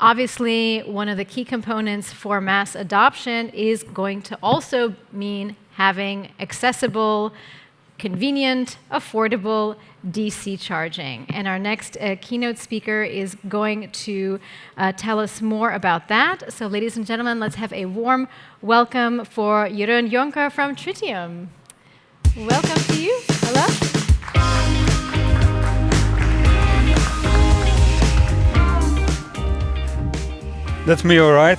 Obviously, one of the key components for mass adoption is going to also mean having accessible, convenient, affordable DC charging. And our next keynote speaker is going to tell us more about that. So ladies and gentlemen, let's have a warm welcome for Jeroen Jonker from Tritium. Welcome to you. Hello. That's me, all right.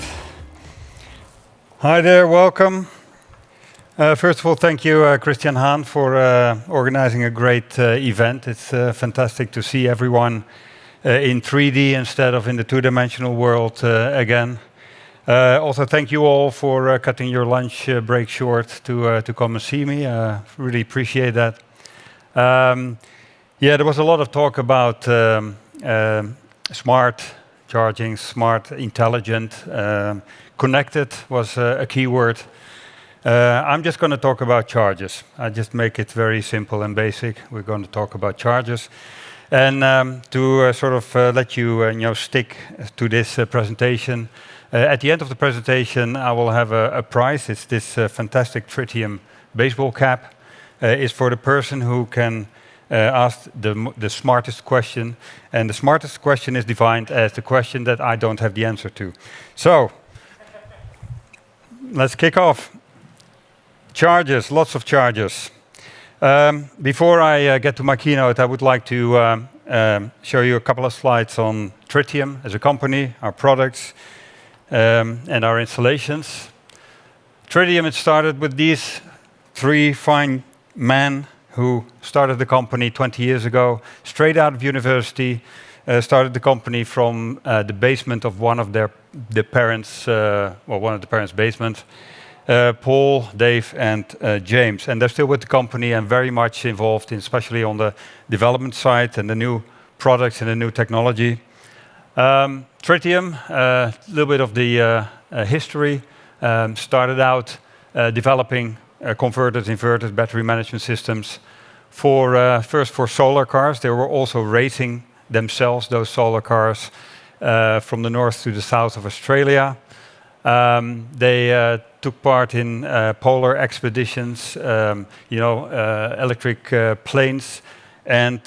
Hi there, welcome. First of all, thank you, Christian Haan, for organizing a great event. It's fantastic to see everyone in 3D instead of in the two-dimensional world again. Also, thank you all for cutting your lunch break short to come and see me. Really appreciate that. Yeah, there was a lot of talk about smart charging, smart, intelligent, connected was a key word. I'm just going to talk about chargers. I just make it very simple and basic. We're going to talk about chargers. And to sort of let you, stick to this presentation, at the end of the presentation, I will have a prize. It's this fantastic Tritium baseball cap. It's for the person who can ask the smartest question. And the smartest question is defined as the question that I don't have the answer to. So, let's kick off. Chargers, lots of chargers. Before I get to my keynote, I would like to show you a couple of slides on Tritium as a company, our products, and our installations. Tritium, it started with these three fine men who started the company 20 years ago, straight out of university, started the company from the basement of one of the parents' basement. Paul, Dave, and James. And they're still with the company and very much involved, especially on the development side and the new products and the new technology. Tritium, a little bit of the history, started out developing converters, inverters, battery management systems first for solar cars. They were also racing themselves, those solar cars, from the north to the south of Australia. They took part in polar expeditions, electric planes, and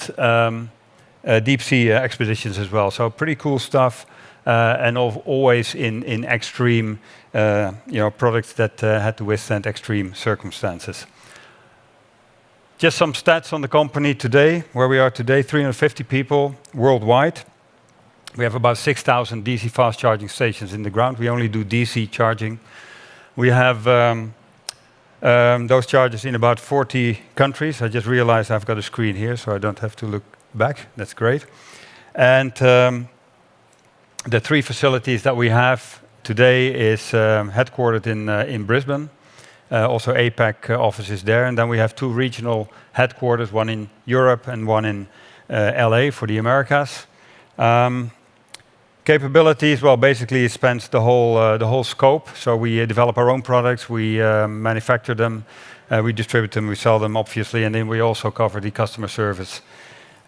deep sea expeditions as well. So pretty cool stuff, and always in extreme, products that had to withstand extreme circumstances. Just some stats on the company today, where we are today, 350 people worldwide. We have about 6,000 DC fast charging stations in the ground. We only do DC charging. We have those chargers in about 40 countries. I just realized I've got a screen here, so I don't have to look back. That's great. And the three facilities that we have today is headquartered in Brisbane. Also APAC offices there. And then we have two regional headquarters, one in Europe and one in LA for the Americas. Capabilities, well, basically it spans the whole scope. So we develop our own products, we manufacture them, we distribute them, we sell them, obviously, and then we also cover the customer service,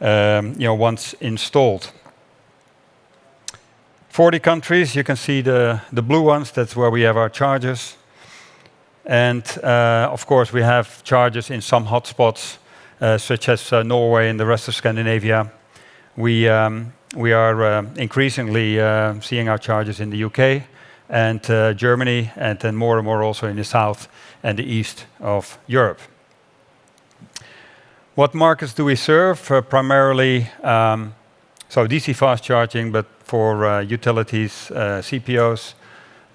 once installed. 40 countries, you can see the blue ones. That's where we have our chargers, and of course we have chargers in some hotspots, such as Norway and the rest of Scandinavia. We are increasingly seeing our chargers in the UK and Germany, and then more and more also in the south and the east of Europe. What markets do we serve? Primarily, so DC fast charging, but for utilities, CPOs,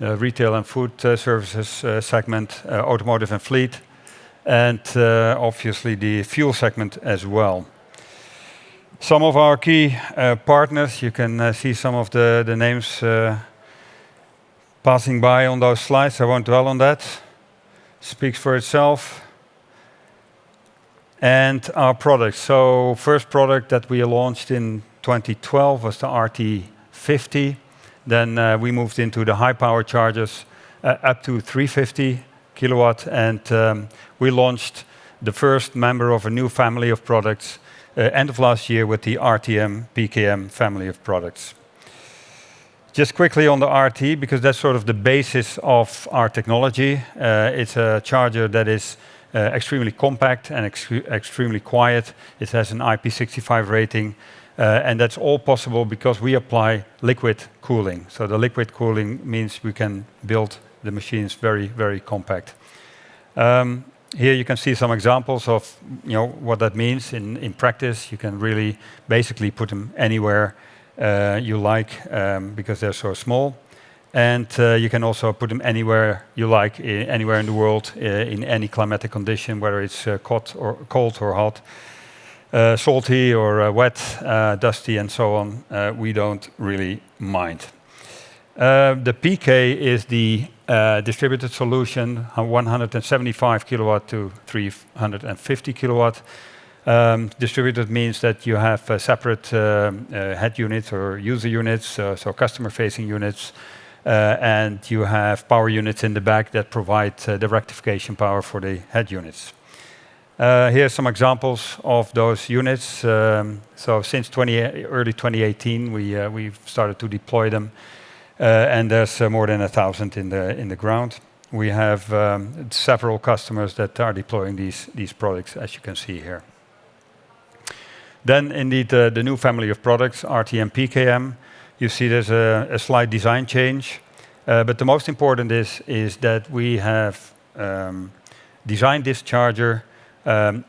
retail and food services segment, automotive and fleet, and obviously the fuel segment as well. Some of our key partners, you can see some of the names passing by on those slides. I won't dwell on that. Speaks for itself. And our products. So first product that we launched in 2012 was the RT50. Then we moved into the high power chargers up to 350 kilowatt, and we launched the first member of a new family of products end of last year with the RTM PKM family of products. Just quickly on the RT, because that's sort of the basis of our technology. It's a charger that is extremely compact and extremely quiet. It has an IP65 rating, and that's all possible because we apply liquid cooling. So the liquid cooling means we can build the machines very, very compact. Here you can see some examples of what that means in practice. You can really basically put them anywhere you like because they're so small. And you can also put them anywhere you like, anywhere in the world, in any climatic condition, whether it's cold or hot, salty or wet, dusty, and so on. We don't really mind. The PK is the distributed solution, 175 kilowatt to 350 kilowatt. Distributed means that you have separate head units or user units, so customer-facing units, and you have power units in the back that provide the rectification power for the head units. Here are some examples of those units. So since early 2018, we've started to deploy them, and there's more than 1,000 in the ground. We have several customers that are deploying these products, as you can see here. Then, indeed, the new family of products, RTM PKM. You see there's a slight design change, but the most important is that we have designed this charger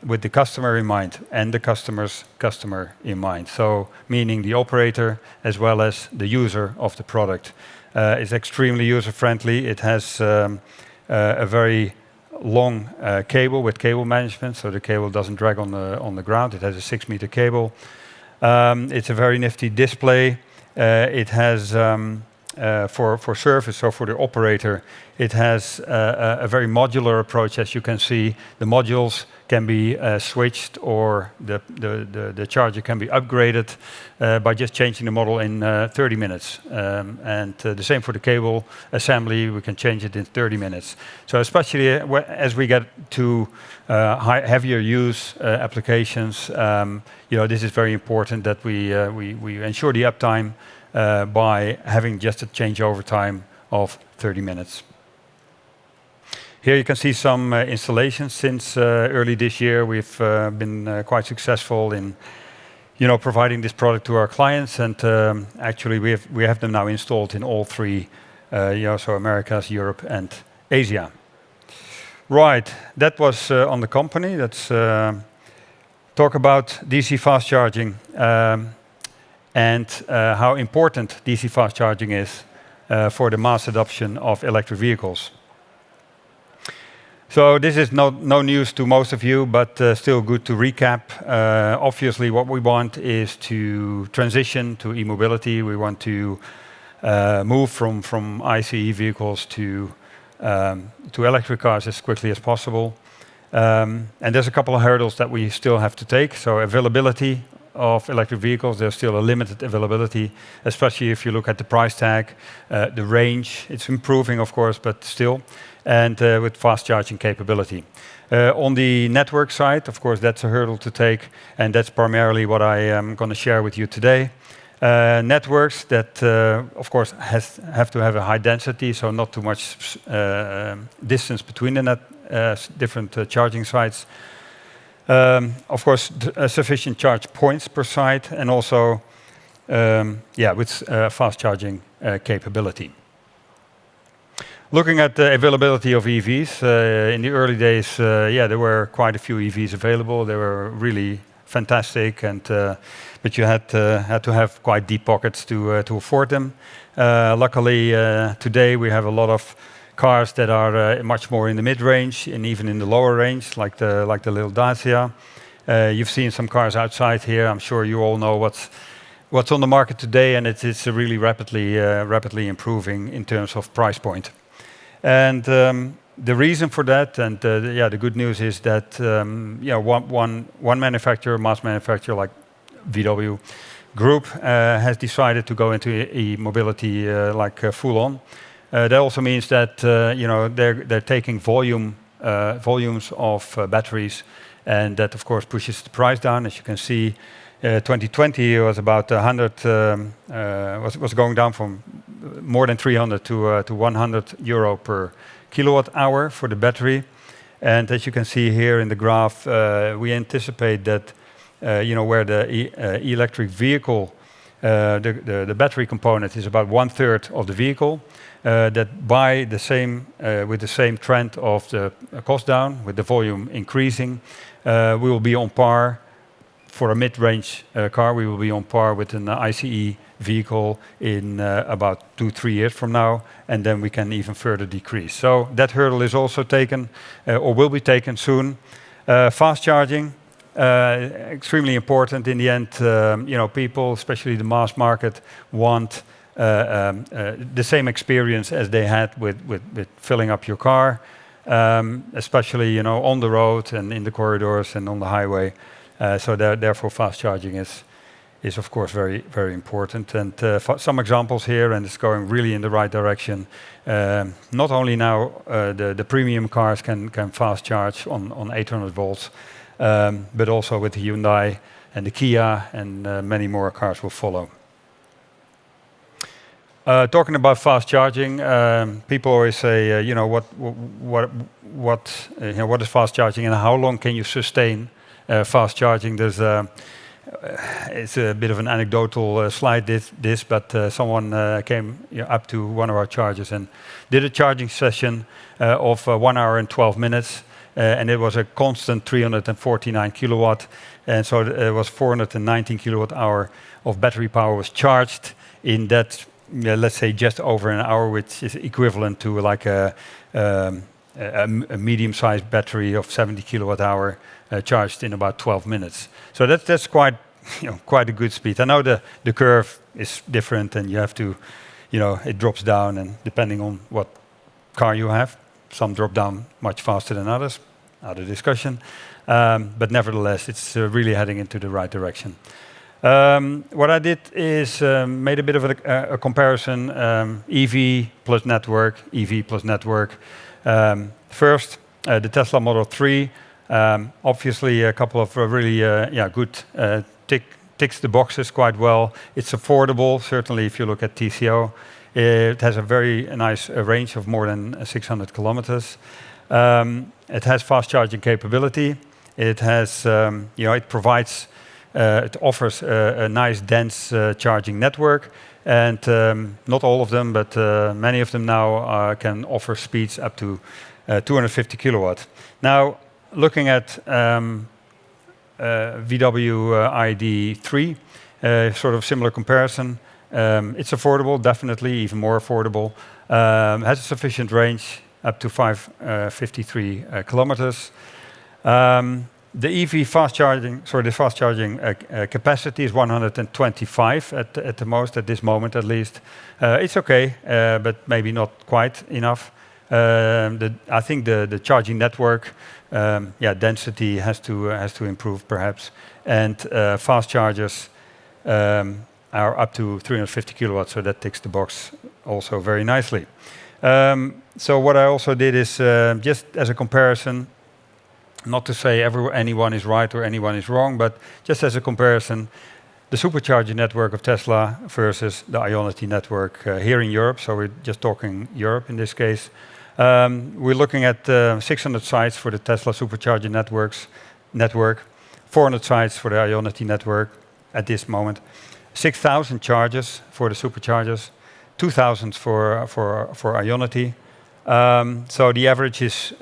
with the customer in mind and the customer's customer in mind. So, meaning the operator as well as the user of the product. It's extremely user-friendly. It has a very long cable with cable management, so the cable doesn't drag on the ground. It has a 6-meter cable. It's a very nifty display. It has for service, so for the operator, it has a very modular approach. As you can see, the modules can be switched, or the charger can be upgraded by just changing the model in 30 minutes. And the same for the cable assembly, we can change it in 30 minutes. So especially as we get to heavier use applications, this is very important that we ensure the uptime by having just a changeover time of 30 minutes. Here you can see some installations since early this year. We've been quite successful in providing this product to our clients, and actually we have them now installed in all three, so Americas, Europe, and Asia. Right, that was on the company. Let's talk about DC fast charging and how important DC fast charging is for the mass adoption of electric vehicles. So this is no news to most of you, but still good to recap. Obviously, what we want is to transition to eMobility. We want to move from ICE vehicles to electric cars as quickly as possible. And there's a couple of hurdles that we still have to take. So availability of electric vehicles, there's still a limited availability, especially if you look at the price tag, the range. It's improving, of course, but still. And with fast charging capability. On the network side, of course, that's a hurdle to take, and that's primarily what I am going to share with you today. Networks that, of course, have to have a high density, so not too much distance between the different charging sites. Of course, sufficient charge points per site, and also, with fast charging capability. Looking at the availability of EVs, in the early days, there were quite a few EVs available. They were really fantastic, and but you had to have quite deep pockets to afford them. Luckily, today we have a lot of cars that are much more in the mid-range and even in the lower range, like the little Dacia. You've seen some cars outside here. I'm sure you all know what's on the market today, and it's really rapidly improving in terms of price point. And the reason for that, and the good news is that one manufacturer, mass manufacturer like VW Group, has decided to go into e-mobility full on. That also means that they're taking volumes of batteries, and that of course pushes the price down. As you can see, 2020 was about 100, was going down from more than 300 to 100 euro per kilowatt hour for the battery. And as you can see here in the graph, we anticipate that where the electric vehicle, the battery component is about 1/3 of the vehicle, that with the same trend of the cost down, with the volume increasing, we will be on par for a mid-range car. We will be on par with an ICE vehicle in about 2-3 years from now, and then we can even further decrease. So that hurdle is also taken, or will be taken soon. Fast charging, extremely important in the end. People, especially the mass market, want the same experience as they had with filling up your car, especially on the road and in the corridors and on the highway. So therefore, fast charging is of course very, very important. And some examples here, and it's going really in the right direction. Not only now the premium cars can fast charge on 800 volts, but also with the Hyundai and the Kia, and many more cars will follow. Talking about fast charging, people always say, what is fast charging and how long can you sustain fast charging? It's a bit of an anecdotal slide, but someone came up to one of our chargers and did a charging session of 1 hour and 12 minutes, and it was a constant 349 kilowatt, and so it was 419 kilowatt hour of battery power was charged in that, let's say, just over an hour, which is equivalent to like a medium-sized battery of 70 kilowatt hour charged in about 12 minutes. So that's quite a good speed. I know the curve is different, and you have to, it drops down, and depending on what car you have, some drop down much faster than others. Other discussion, but nevertheless, it's really heading into the right direction. What I did is made a bit of a comparison, EV plus network, EV plus network. First, the Tesla Model 3, obviously a couple of really good ticks the boxes quite well. It's affordable, certainly if you look at TCO. It has a very nice range of more than 600 kilometers. It has fast charging capability. It has, it offers a nice dense charging network, and not all of them, but many of them now can offer speeds up to 250 kilowatt. Now, looking at VW ID.3, sort of similar comparison. It's affordable, definitely, even more affordable. Has a sufficient range, up to 553 kilometers. The EV fast charging, capacity is 125 at the most, at this moment at least. It's okay, but maybe not quite enough. I think the charging network, density has to improve perhaps, and fast chargers are up to 350 kilowatts, so that ticks the box also very nicely. So what I also did is just as a comparison, not to say anyone is right or anyone is wrong, but just as a comparison, the supercharger network of Tesla versus the ICNC network here in Europe. So we're just talking Europe in this case. We're looking at 600 sites for the Tesla supercharger network, 400 sites for the ICNC network at this moment, 6,000 chargers for the superchargers, 2,000 for ICNC. So the average is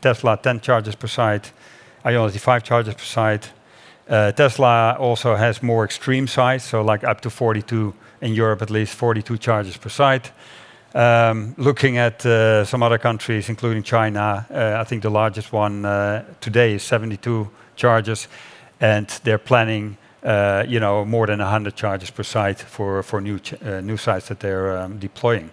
Tesla 10 chargers per site, ICNC 5 chargers per site. Tesla also has more extreme sites, so like up to 42 in Europe, at least 42 chargers per site. Looking at some other countries, including China, I think the largest one today is 72 chargers, and they're planning more than 100 chargers per site for new sites that they're deploying.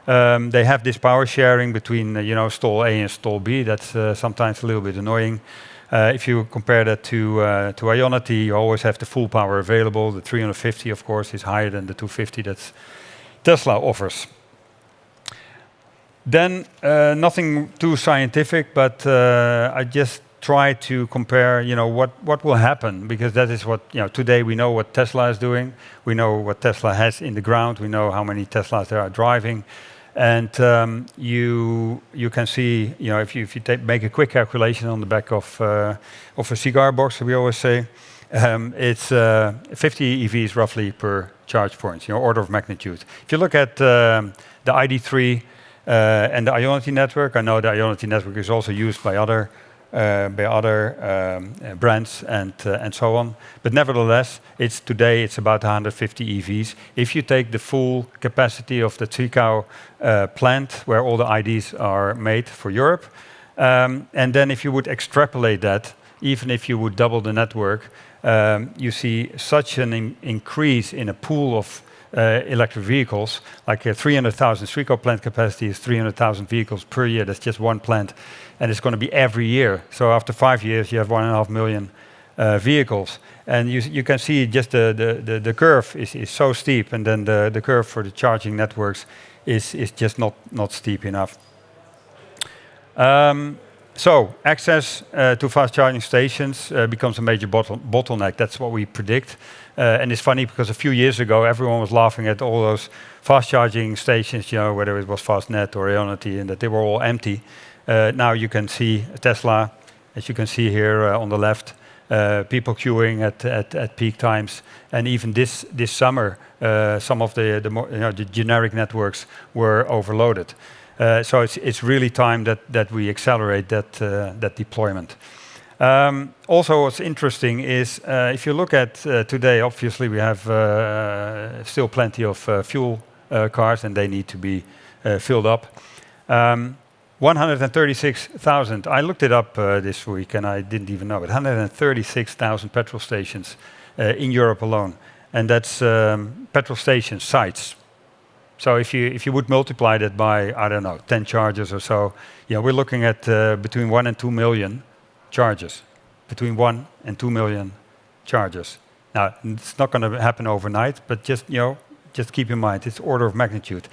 They have this power sharing between stall A and stall B. That's sometimes a little bit annoying. If you compare that to ICNC, you always have the full power available. The 350, of course, is higher than the 250 that Tesla offers. Then nothing too scientific, but I just try to compare, what will happen, because that is what, today we know what Tesla is doing. We know what Tesla has in the ground. We know how many Teslas they are driving. And you can see, if you make a quick calculation on the back of a cigar box, we always say, it's 50 EVs roughly per charge point, order of magnitude. If you look at the ID3 and the ICNC network, I know the ICNC network is also used by other brands and so on. But nevertheless, today it's about 150 EVs. If you take the full capacity of the Zwickau plant, where all the IDs are made for Europe, and then if you would extrapolate that, even if you would double the network, you see such an increase in a pool of electric vehicles, like 300,000 Zwickau plant capacity is 300,000 vehicles per year. That's just one plant, and it's going to be every year. So after 5 years, you have 1.5 million vehicles, and you can see just the curve is so steep, and then the curve for the charging networks is just not steep enough. So access to fast charging stations becomes a major bottleneck. That's what we predict. And it's funny because a few years ago, everyone was laughing at all those fast charging stations, whether it was Fastnet or ICNC, and that they were all empty. Now you can see Tesla, as you can see here on the left, people queuing at peak times. And even this summer, some of the generic networks were overloaded. So it's really time that we accelerate that deployment. Also, what's interesting is if you look at today, obviously we have still plenty of fuel cars, and they need to be filled up. 136,000. I looked it up this week, and I didn't even know it. 136,000 petrol stations in Europe alone, and that's petrol station sites. So if you would multiply that by, I don't know, 10 chargers or so, we're looking at between 1 and 2 million chargers. Between 1 and 2 million chargers. Now, it's not going to happen overnight, but just keep in mind, it's order of magnitude.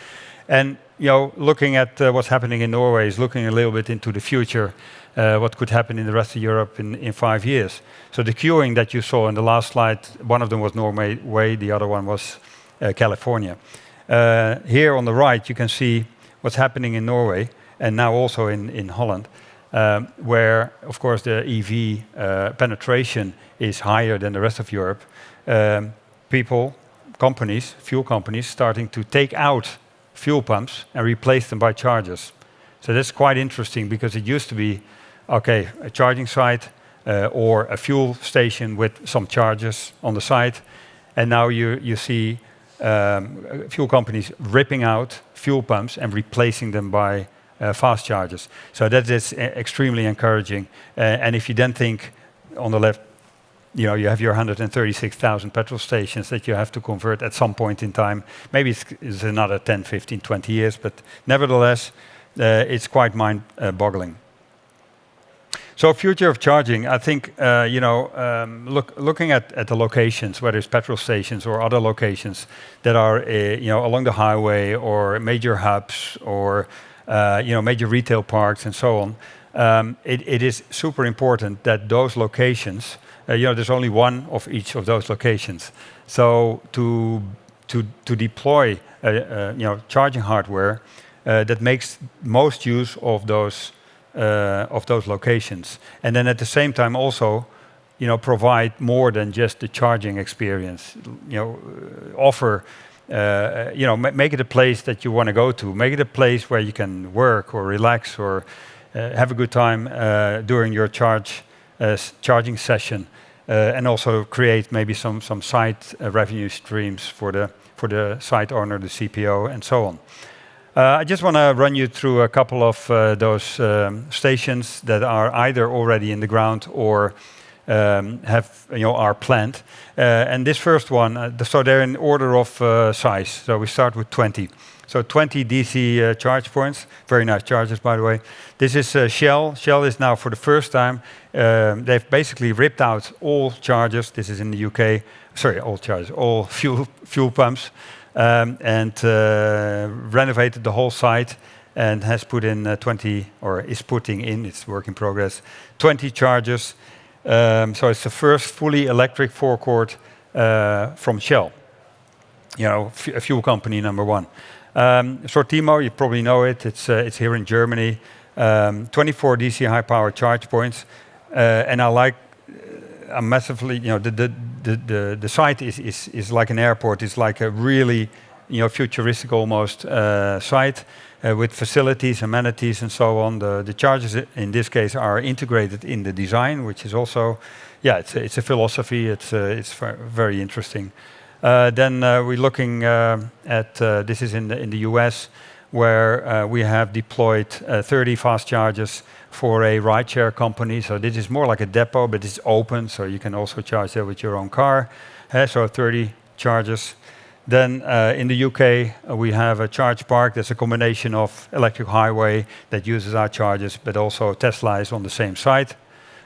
And looking at what's happening in Norway is looking a little bit into the future, what could happen in the rest of Europe in 5 years. So the queuing that you saw in the last slide, one of them was Norway, the other one was California. Here on the right, you can see what's happening in Norway, and now also in Holland, where, of course, the EV penetration is higher than the rest of Europe. Fuel companies, starting to take out fuel pumps and replace them by chargers. So that's quite interesting, because it used to be, okay, a charging site or a fuel station with some chargers on the side, and now you see fuel companies ripping out fuel pumps and replacing them by fast chargers. So that is extremely encouraging. And if you then think on the left, you have your 136,000 petrol stations that you have to convert at some point in time. Maybe it's another 10, 15, 20 years, but nevertheless, it's quite mind-boggling. So future of charging, I think, looking at the locations, whether it's petrol stations or other locations that are, along the highway or major hubs or, major retail parks and so on, it is super important that those locations, there's only one of each of those locations. So to deploy, charging hardware that makes most use of those locations, and then at the same time also, provide more than just the charging experience. Offer, make it a place that you want to go to. Make it a place where you can work or relax or have a good time during your charging session, and also create maybe some side revenue streams for the site owner, the CPO, and so on. I just want to run you through a couple of those stations that are either already in the ground or are planned. And this first one, so they're in order of size. So we start with 20. So 20 DC charge points, very nice chargers, by the way. This is Shell. Shell is now, for the first time, they've basically ripped out all chargers. This is in the UK. Sorry, all chargers, all fuel pumps. And renovated the whole site, and has put in 20, or is putting in, it's work in progress, 20 chargers. So it's the first fully electric forecourt from Shell, a fuel company number one. Sortimo, you probably know it. It's here in Germany. 24 DC high power charge points, and I'm massively, the site is like an airport. It's like a really, futuristic almost site with facilities, amenities, and so on. The chargers in this case are integrated in the design, which is also, it's a philosophy. It's very interesting. Then we're looking at this is in the US, where we have deployed 30 fast chargers for a rideshare company. So this is more like a depot, but it's open, so you can also charge there with your own car. So 30 chargers. Then in the UK, we have a charge park. That's a combination of electric highway that uses our chargers, but also Tesla is on the same site.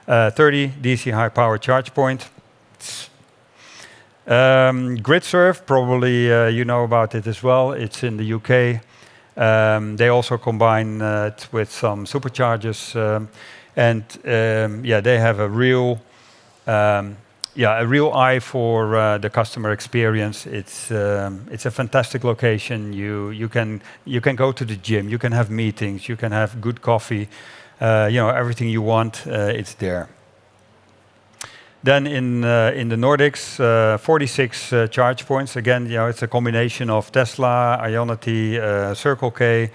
30 DC high power charge point. GridServe, probably you know about it as well. It's in the UK. They also combine it with some superchargers, and they have a real eye for the customer experience. It's a fantastic location. You can go to the gym, you can have meetings, you can have good coffee, everything you want, it's there. Then in the Nordics, 46 charge points. Again, it's a combination of Tesla, Ionity, Circle K,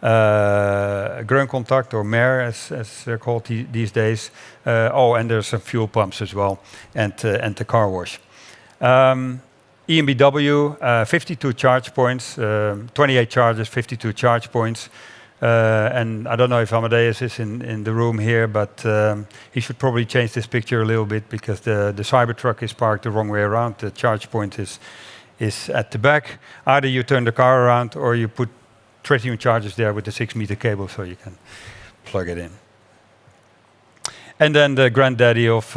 Grønkontakt or MER, as they're called these days. And there's some fuel pumps as well, and the car wash. eMBW, 52 charge points, 28 chargers, 52 charge points. And I don't know if Amadeus is in the room here, but he should probably change this picture a little bit because the Cybertruck is parked the wrong way around. The charge point is at the back. Either you turn the car around or you put Tritium chargers there with the 6-meter cable so you can plug it in. And then the granddaddy of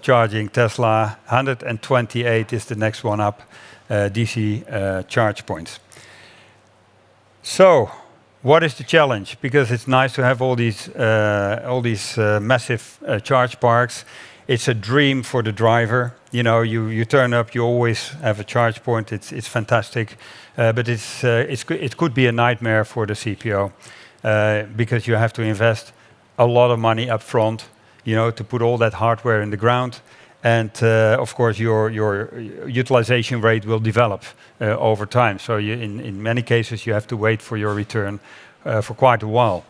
charging, Tesla, 128 is the next one up, DC charge points. So, what is the challenge? Because it's nice to have all these massive charge parks. It's a dream for the driver. You turn up, you always have a charge point. It's fantastic, but it could be a nightmare for the CPO because you have to invest a lot of money up front, to put all that hardware in the ground. And of course, your utilization rate will develop over time. So in many cases, you have to wait for your return for quite a while.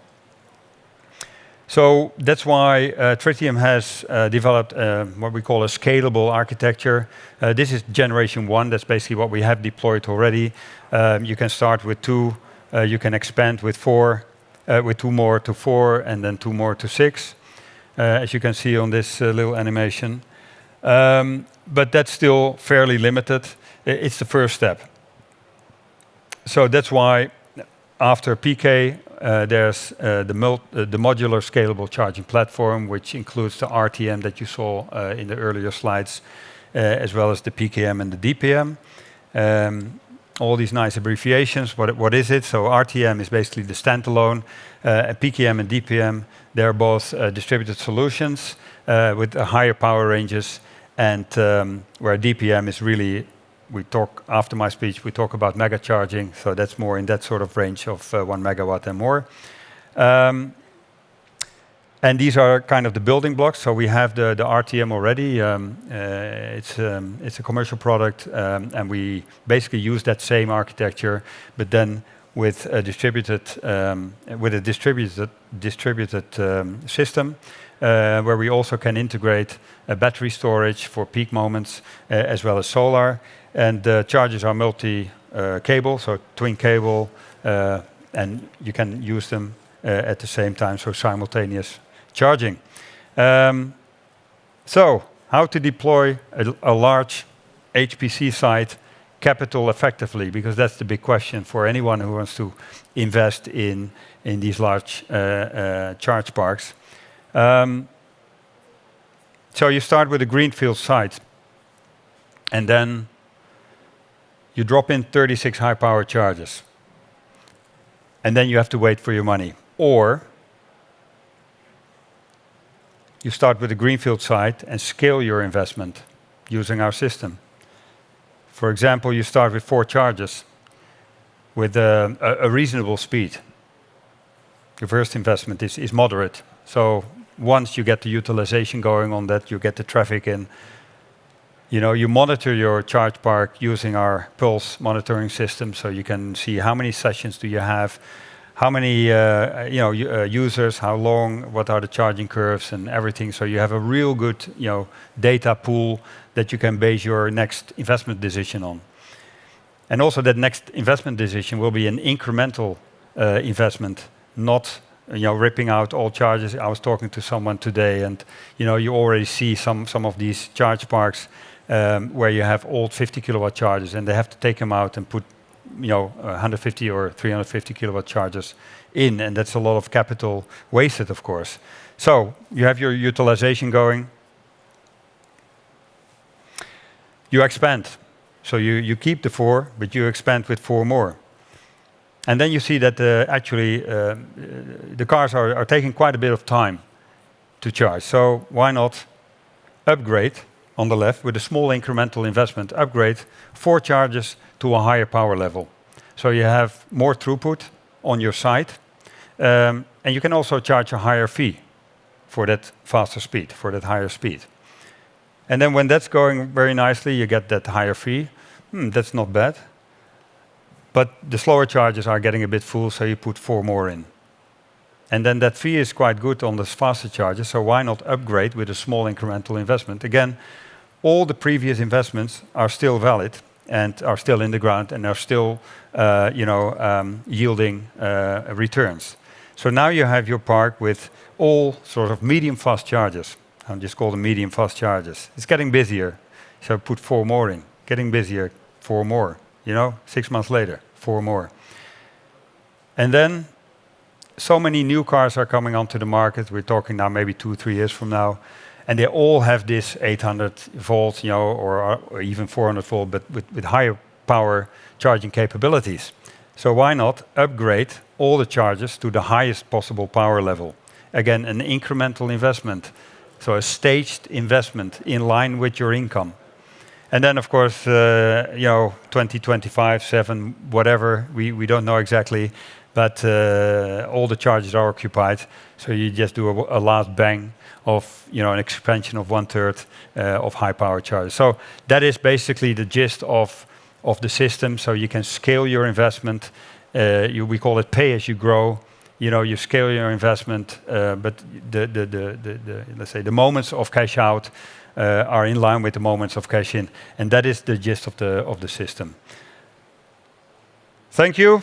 So that's why Tritium has developed what we call a scalable architecture. This is generation 1. That's basically what we have deployed already. You can start with 2. You can expand with 4, with 2 more to 4, and then 2 more to 6, as you can see on this little animation. But that's still fairly limited. It's the first step. So that's why after PK, there's the modular scalable charging platform, which includes the RTM that you saw in the earlier slides, as well as the PKM and the DPM. All these nice abbreviations. What is it? So RTM is basically the standalone. PKM and DPM, they're both distributed solutions with higher power ranges. And where DPM is really, after my speech, we talk about mega charging, so that's more in that sort of range of 1 megawatt and more. And these are kind of the building blocks. So we have the RTM already. It's a commercial product, and we basically use that same architecture, but then with a distributed system. Where we also can integrate battery storage for peak moments, as well as solar. And the chargers are multi-cable, so twin cable, and you can use them at the same time, so simultaneous charging. So, how to deploy a large HPC site capital effectively? Because that's the big question for anyone who wants to invest in these large charge parks. So you start with a greenfield site, and then you drop in 36 high-power chargers. and then you have to wait for your money. Or you start with a greenfield site and scale your investment using our system. For example, you start with 4 charges with a reasonable speed. Your first investment is moderate. So once you get the utilization going on that, you get the traffic in, you monitor your charge park using our pulse monitoring system, so you can see how many sessions do you have, how many users, how long, what are the charging curves and everything. So you have a real good data pool that you can base your next investment decision on. And also that next investment decision will be an incremental investment, not ripping out all charges. I was talking to someone today, and you already see some of these charge parks where you have old 50 kilowatt chargers, and they have to take them out and put 150 or 350 kilowatt chargers in, and that's a lot of capital wasted, of course. So you have your utilization going. You expand. So you keep the 4, but you expand with 4 more. And then you see that actually the cars are taking quite a bit of time to charge. So why not upgrade on the left with a small incremental investment, upgrade 4 charges to a higher power level. So you have more throughput on your site, and you can also charge a higher fee for that faster speed, for that higher speed. And then when that's going very nicely, you get that higher fee. That's not bad. But the slower charges are getting a bit full, so you put 4 more in. And then that fee is quite good on the faster charges, so why not upgrade with a small incremental investment? Again, all the previous investments are still valid and are still in the ground and are still yielding returns. So now you have your park with all sort of medium fast chargers. I'll just call them medium fast chargers. It's getting busier, so put 4 more in. Getting busier, 4 more. 6 months later, 4 more. And then so many new cars are coming onto the market. We're talking now maybe 2-3 years from now, and they all have this 800 volts, or even 400 volt, but with higher power charging capabilities. So why not upgrade all the chargers to the highest possible power level? Again, an incremental investment, so a staged investment in line with your income. And then, of course, 2025, 7, whatever, we don't know exactly, but all the charges are occupied. So you just do a last bang of, an expansion of 1/3 of high power charges. So that is basically the gist of the system. So you can scale your investment. We call it pay as you grow. You scale your investment, but let's say the moments of cash out are in line with the moments of cash in, and that is the gist of the system. Thank you.